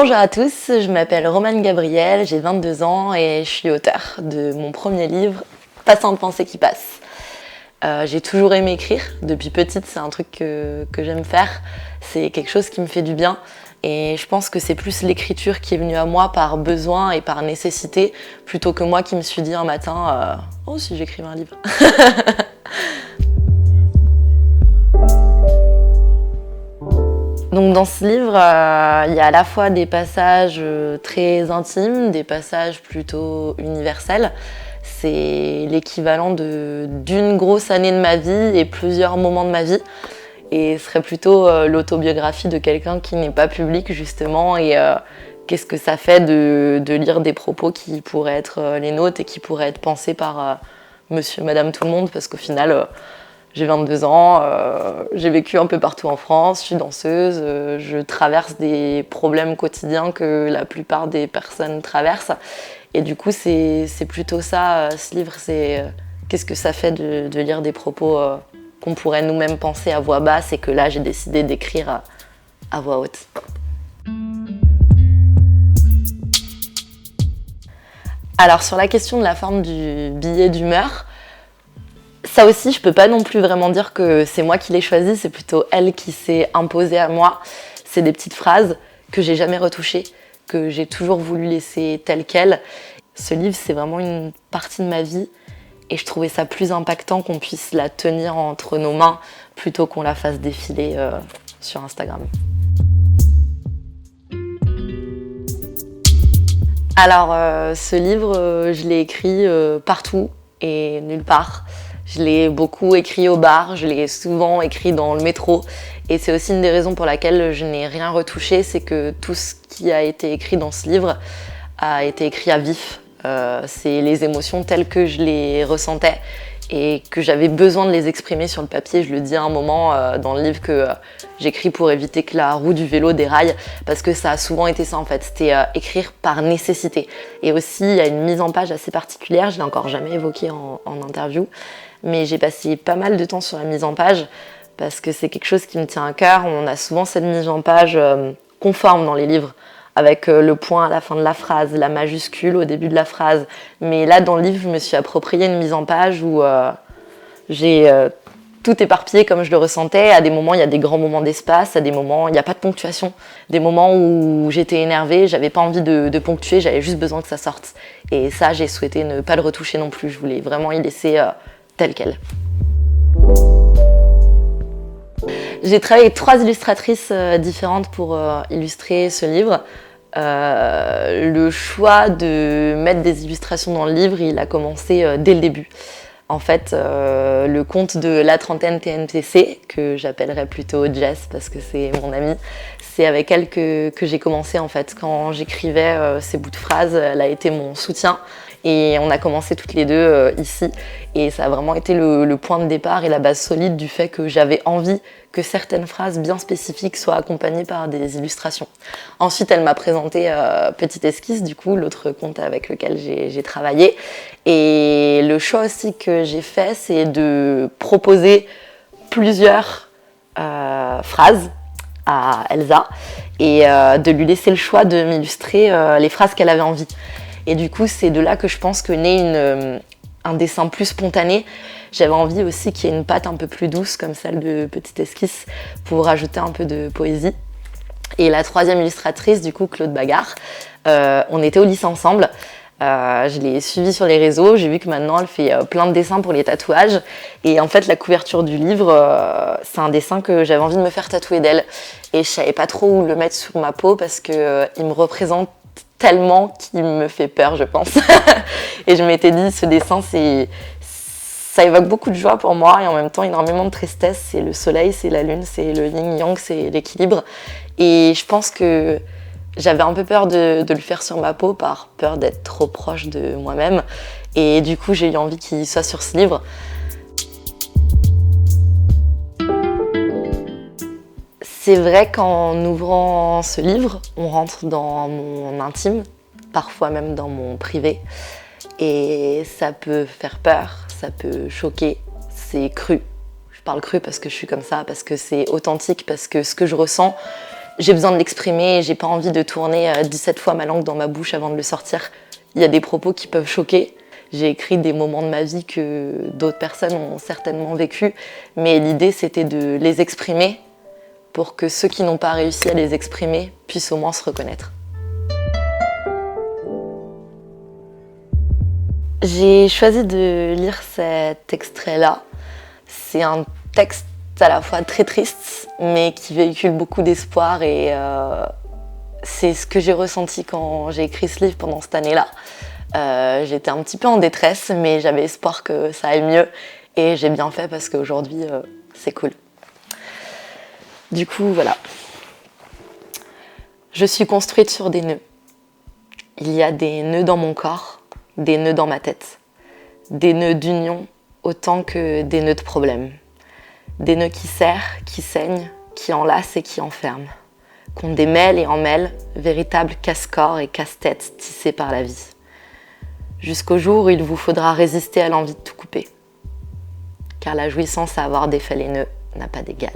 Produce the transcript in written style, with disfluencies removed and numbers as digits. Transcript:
Bonjour à tous, je m'appelle Romane Gabriel, j'ai 22 ans et je suis auteure de mon premier livre, Passant de pensée qui passe. J'ai toujours aimé écrire, depuis petite c'est un truc que j'aime faire, c'est quelque chose qui me fait du bien et je pense que c'est plus l'écriture qui est venue à moi par besoin et par nécessité plutôt que moi qui me suis dit un matin « Oh si j'écrivais un livre !» Donc dans ce livre, il y a à la fois des passages très intimes, des passages plutôt universels. C'est l'équivalent d'une grosse année de ma vie et plusieurs moments de ma vie. Et ce serait plutôt l'autobiographie de quelqu'un qui n'est pas public justement. Et qu'est-ce que ça fait de lire des propos qui pourraient être les nôtres et qui pourraient être pensés par monsieur, madame, tout le monde, parce qu'au final... J'ai 22 ans, j'ai vécu un peu partout en France, je suis danseuse, je traverse des problèmes quotidiens que la plupart des personnes traversent. Et du coup, c'est plutôt ça, ce livre, c'est qu'est-ce que ça fait de lire des propos qu'on pourrait nous-mêmes penser à voix basse et que là, j'ai décidé d'écrire à voix haute. Alors, sur la question de la forme du billet d'humeur, ça aussi, je peux pas non plus vraiment dire que c'est moi qui l'ai choisi, c'est plutôt elle qui s'est imposée à moi. C'est des petites phrases que j'ai jamais retouchées, que j'ai toujours voulu laisser telles quelles. Ce livre, c'est vraiment une partie de ma vie et je trouvais ça plus impactant qu'on puisse la tenir entre nos mains plutôt qu'on la fasse défiler sur Instagram. Alors, ce livre, je l'ai écrit partout et nulle part. Je l'ai beaucoup écrit au bar, je l'ai souvent écrit dans le métro. Et c'est aussi une des raisons pour laquelle je n'ai rien retouché, c'est que tout ce qui a été écrit dans ce livre a été écrit à vif. C'est les émotions telles que je les ressentais et que j'avais besoin de les exprimer sur le papier. Je le dis à un moment dans le livre que j'écris pour éviter que la roue du vélo déraille, parce que ça a souvent été ça en fait, c'était écrire par nécessité. Et aussi, il y a une mise en page assez particulière, je ne l'ai encore jamais évoquée en interview, mais j'ai passé pas mal de temps sur la mise en page parce que c'est quelque chose qui me tient à cœur. On a souvent cette mise en page conforme dans les livres, avec le point à la fin de la phrase, la majuscule au début de la phrase. Mais là, dans le livre, je me suis approprié une mise en page où j'ai tout éparpillé comme je le ressentais. À des moments, il y a des grands moments d'espace, à des moments, il n'y a pas de ponctuation. Des moments où j'étais énervée, j'avais pas envie de ponctuer, j'avais juste besoin que ça sorte. Et ça, j'ai souhaité ne pas le retoucher non plus. Je voulais vraiment y laisser tel quel. J'ai travaillé avec 3 illustratrices différentes pour illustrer ce livre. Le choix de mettre des illustrations dans le livre, il a commencé dès le début. En fait, le compte de La Trentaine TNPC, que j'appellerais plutôt Jess parce que c'est mon amie, c'est avec elle que j'ai commencé en fait. Quand j'écrivais ces bouts de phrases, elle a été mon soutien. Et on a commencé toutes les deux ici. Et ça a vraiment été le point de départ et la base solide du fait que j'avais envie que certaines phrases bien spécifiques soient accompagnées par des illustrations. Ensuite, elle m'a présenté Petite Esquisse, du coup, l'autre compte avec lequel j'ai travaillé. Et le choix aussi que j'ai fait, c'est de proposer plusieurs phrases à Elsa et de lui laisser le choix de m'illustrer les phrases qu'elle avait envie. Et du coup, c'est de là que je pense que naît un dessin plus spontané. J'avais envie aussi qu'il y ait une patte un peu plus douce, comme celle de Petite Esquisse, pour rajouter un peu de poésie. Et la 3e illustratrice, du coup, Claude Bagard, on était au lycée ensemble. Je l'ai suivie sur les réseaux, j'ai vu que maintenant elle fait plein de dessins pour les tatouages. Et en fait, la couverture du livre, c'est un dessin que j'avais envie de me faire tatouer d'elle. Et je savais pas trop où le mettre sur ma peau parce qu'il me représente tellement qu'il me fait peur, je pense. Et je m'étais dit, ce dessin, ça évoque beaucoup de joie pour moi et en même temps énormément de tristesse. C'est le soleil, c'est la lune, c'est le yin-yang, c'est l'équilibre. Et je pense que j'avais un peu peur de le faire sur ma peau par peur d'être trop proche de moi-même. Et du coup, j'ai eu envie qu'il soit sur ce livre. C'est vrai qu'en ouvrant ce livre, on rentre dans mon intime, parfois même dans mon privé. Et ça peut faire peur, ça peut choquer, c'est cru. Je parle cru parce que je suis comme ça, parce que c'est authentique, parce que ce que je ressens, J'ai besoin de l'exprimer, j'ai pas envie de tourner 17 fois ma langue dans ma bouche avant de le sortir. Il y a des propos qui peuvent choquer. J'ai écrit des moments de ma vie que d'autres personnes ont certainement vécu, mais l'idée c'était de les exprimer pour que ceux qui n'ont pas réussi à les exprimer puissent au moins se reconnaître. J'ai choisi de lire cet extrait-là. C'est un texte à la fois très triste, mais qui véhicule beaucoup d'espoir et c'est ce que j'ai ressenti quand j'ai écrit ce livre pendant cette année-là. J'étais un petit peu en détresse, mais j'avais espoir que ça aille mieux et j'ai bien fait parce qu'aujourd'hui, c'est cool. Du coup, voilà. Je suis construite sur des nœuds. Il y a des nœuds dans mon corps, des nœuds dans ma tête. Des nœuds d'union autant que des nœuds de problème. Des nœuds qui serrent, qui saignent, qui enlacent et qui enferment. Qu'on démêle et emmêle, véritable casse-corps et casse-tête tissés par la vie. Jusqu'au jour où il vous faudra résister à l'envie de tout couper. Car la jouissance à avoir défait les nœuds n'a pas d'égal.